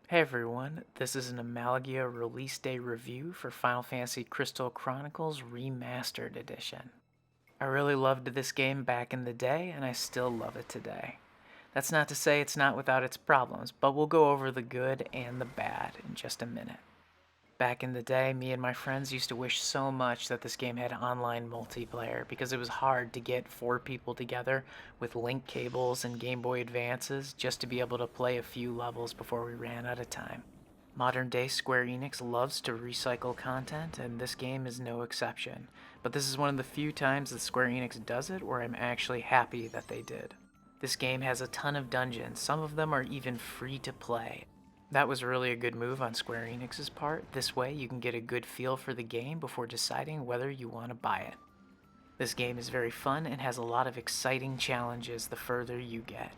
Hey everyone, this is an Amalgia release day review for Final Fantasy Crystal Chronicles Remastered Edition. I really loved this game back in the day, and I still love it today. That's not to say it's not without its problems, but we'll go over the good and the bad in just a minute. Back in the day, me and my friends used to wish so much that this game had online multiplayer because it was hard to get four people together with link cables and Game Boy Advances just to be able to play a few levels before we ran out of time. Modern day Square Enix loves to recycle content, and this game is no exception. But this is one of the few times that Square Enix does it where I'm actually happy that they did. This game has a ton of dungeons, some of them are even free to play. That was really a good move on Square Enix's part. This way, you can get a good feel for the game before deciding whether you want to buy it. This game is very fun and has a lot of exciting challenges the further you get.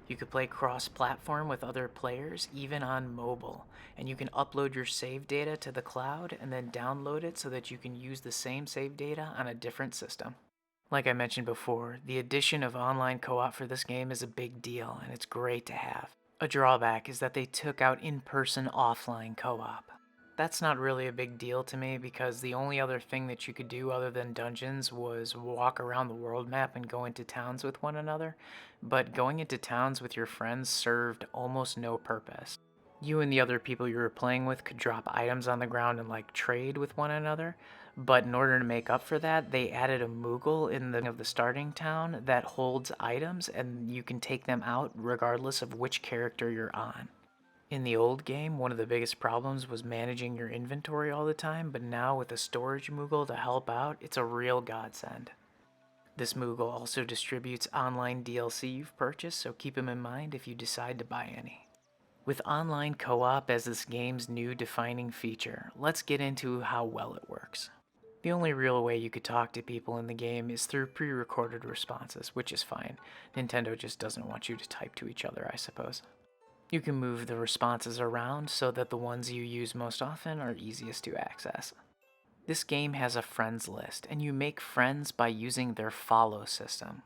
You could play cross platform with other players, even on mobile, and you can upload your save data to the cloud and then download it so that you can use the same save data on a different system. Like I mentioned before, the addition of online co op for this game is a big deal, and it's great to have. A drawback is that they took out in person offline co op. That's not really a big deal to me because the only other thing that you could do other than dungeons was walk around the world map and go into towns with one another, but going into towns with your friends served almost no purpose. You and the other people you were playing with could drop items on the ground and like trade with one another, but in order to make up for that, they added a Moogle in the starting town that holds items and you can take them out regardless of which character you're on. In the old game, one of the biggest problems was managing your inventory all the time, but now with a storage Moogle to help out, it's a real godsend. This Moogle also distributes online DLC you've purchased, so keep them in mind if you decide to buy any. With online co op as this game's new defining feature, let's get into how well it works. The only real way you could talk to people in the game is through pre recorded responses, which is fine. Nintendo just doesn't want you to type to each other, I suppose. You can move the responses around so that the ones you use most often are easiest to access. This game has a friends list, and you make friends by using their follow system.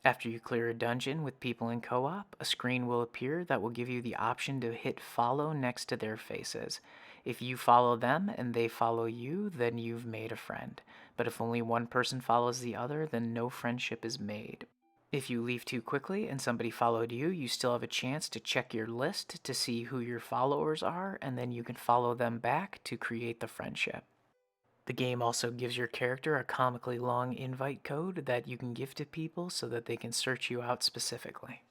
After you clear a dungeon with people in co op, a screen will appear that will give you the option to hit follow next to their faces. If you follow them and they follow you, then you've made a friend. But if only one person follows the other, then no friendship is made. If you leave too quickly and somebody followed you, you still have a chance to check your list to see who your followers are, and then you can follow them back to create the friendship. The game also gives your character a comically long invite code that you can give to people so that they can search you out specifically.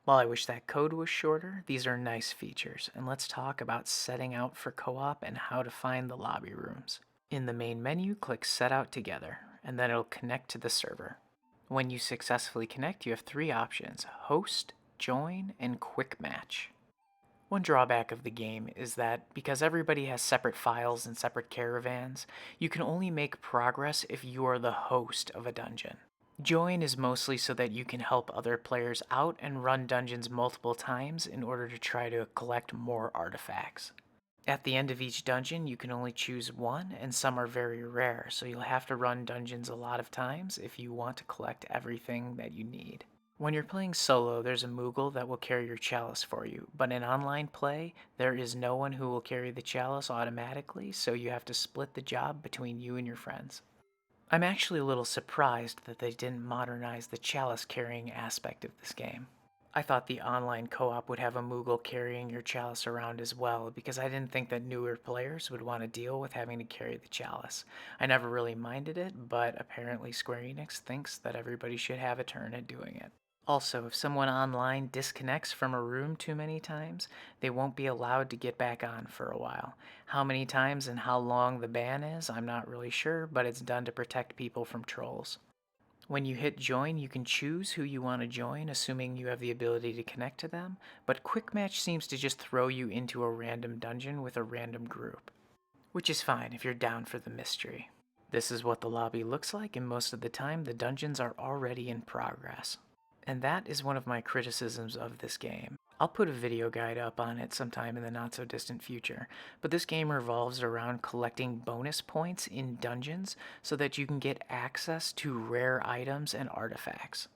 While I wish that code was shorter, these are nice features, and let's talk about setting out for co op and how to find the lobby rooms. In the main menu, click Set Out Together, and then it'll connect to the server. When you successfully connect, you have three options: Host, Join, and Quick Match. One drawback of the game is that because everybody has separate files and separate caravans, you can only make progress if you are the host of a dungeon. Join is mostly so that you can help other players out and run dungeons multiple times in order to try to collect more artifacts. At the end of each dungeon, you can only choose one, and some are very rare, so you'll have to run dungeons a lot of times if you want to collect everything that you need. When you're playing solo, there's a Moogle that will carry your chalice for you, but in online play, there is no one who will carry the chalice automatically, so you have to split the job between you and your friends. I'm actually a little surprised that they didn't modernize the chalice carrying aspect of this game. I thought the online co op would have a Moogle carrying your chalice around as well, because I didn't think that newer players would want to deal with having to carry the chalice. I never really minded it, but apparently Square Enix thinks that everybody should have a turn at doing it. Also, if someone online disconnects from a room too many times, they won't be allowed to get back on for a while. How many times and how long the ban is, I'm not really sure, but it's done to protect people from trolls. When you hit join, you can choose who you want to join, assuming you have the ability to connect to them, but Quick Match seems to just throw you into a random dungeon with a random group, which is fine if you're down for the mystery. This is what the lobby looks like, and most of the time the dungeons are already in progress. And that is one of my criticisms of this game. I'll put a video guide up on it sometime in the not so distant future, but this game revolves around collecting bonus points in dungeons so that you can get access to rare items and artifacts.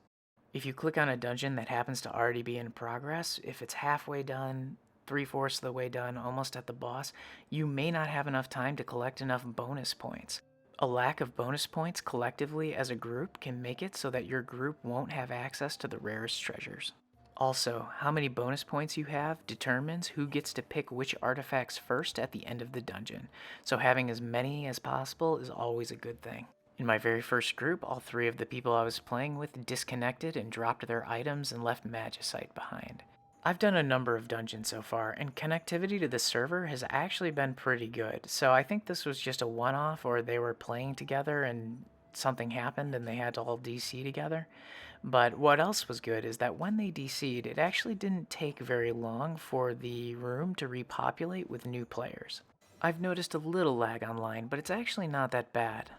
If you click on a dungeon that happens to already be in progress, if it's halfway done, 3/4 of the way done, almost at the boss, you may not have enough time to collect enough bonus points. A lack of bonus points collectively as a group can make it so that your group won't have access to the rarest treasures. Also, how many bonus points you have determines who gets to pick which artifacts first at the end of the dungeon, so having as many as possible is always a good thing. In my very first group, all 3 of the people I was playing with disconnected and dropped their items and left Magicite behind. I've done a number of dungeons so far, and connectivity to the server has actually been pretty good, so I think this was just a one-off, or they were playing together and something happened and they had to all DC together. But what else was good is that when they DC'd, it actually didn't take very long for the room to repopulate with new players. I've noticed a little lag online, but it's actually not that bad.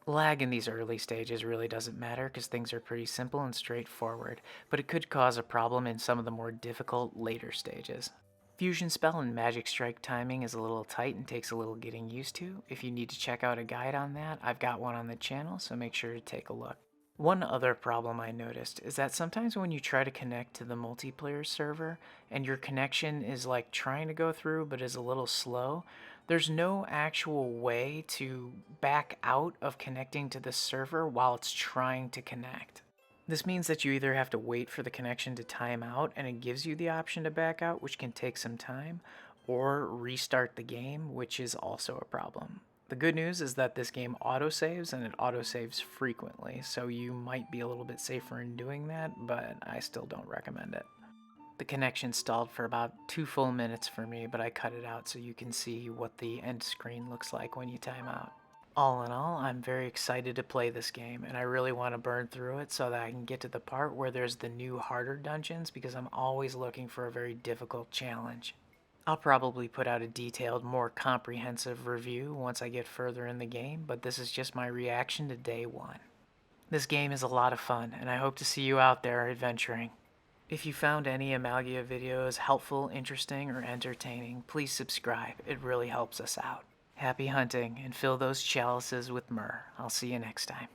Lag in these early stages really doesn't matter because things are pretty simple and straightforward, but it could cause a problem in some of the more difficult later stages. Fusion spell and magic strike timing is a little tight and takes a little getting used to. If you need to check out a guide on that, I've got one on the channel, so make sure to take a look. One other problem I noticed is that sometimes when you try to connect to the multiplayer server and your connection is like trying to go through but is a little slow, there's no actual way to back out of connecting to the server while it's trying to connect. This means that you either have to wait for the connection to time out and it gives you the option to back out, which can take some time, or restart the game, which is also a problem. The good news is that this game autosaves and it autosaves frequently, so you might be a little bit safer in doing that, but I still don't recommend it. The connection stalled for about 2 full minutes for me, but I cut it out so you can see what the end screen looks like when you time out. All in all, I'm very excited to play this game, and I really want to burn through it so that I can get to the part where there's the new harder dungeons because I'm always looking for a very difficult challenge. I'll probably put out a detailed, more comprehensive review once I get further in the game, but this is just my reaction to day 1. This game is a lot of fun, and I hope to see you out there adventuring. If you found any Amalgia videos helpful, interesting, or entertaining, please subscribe. It really helps us out. Happy hunting, and fill those chalices with myrrh. I'll see you next time.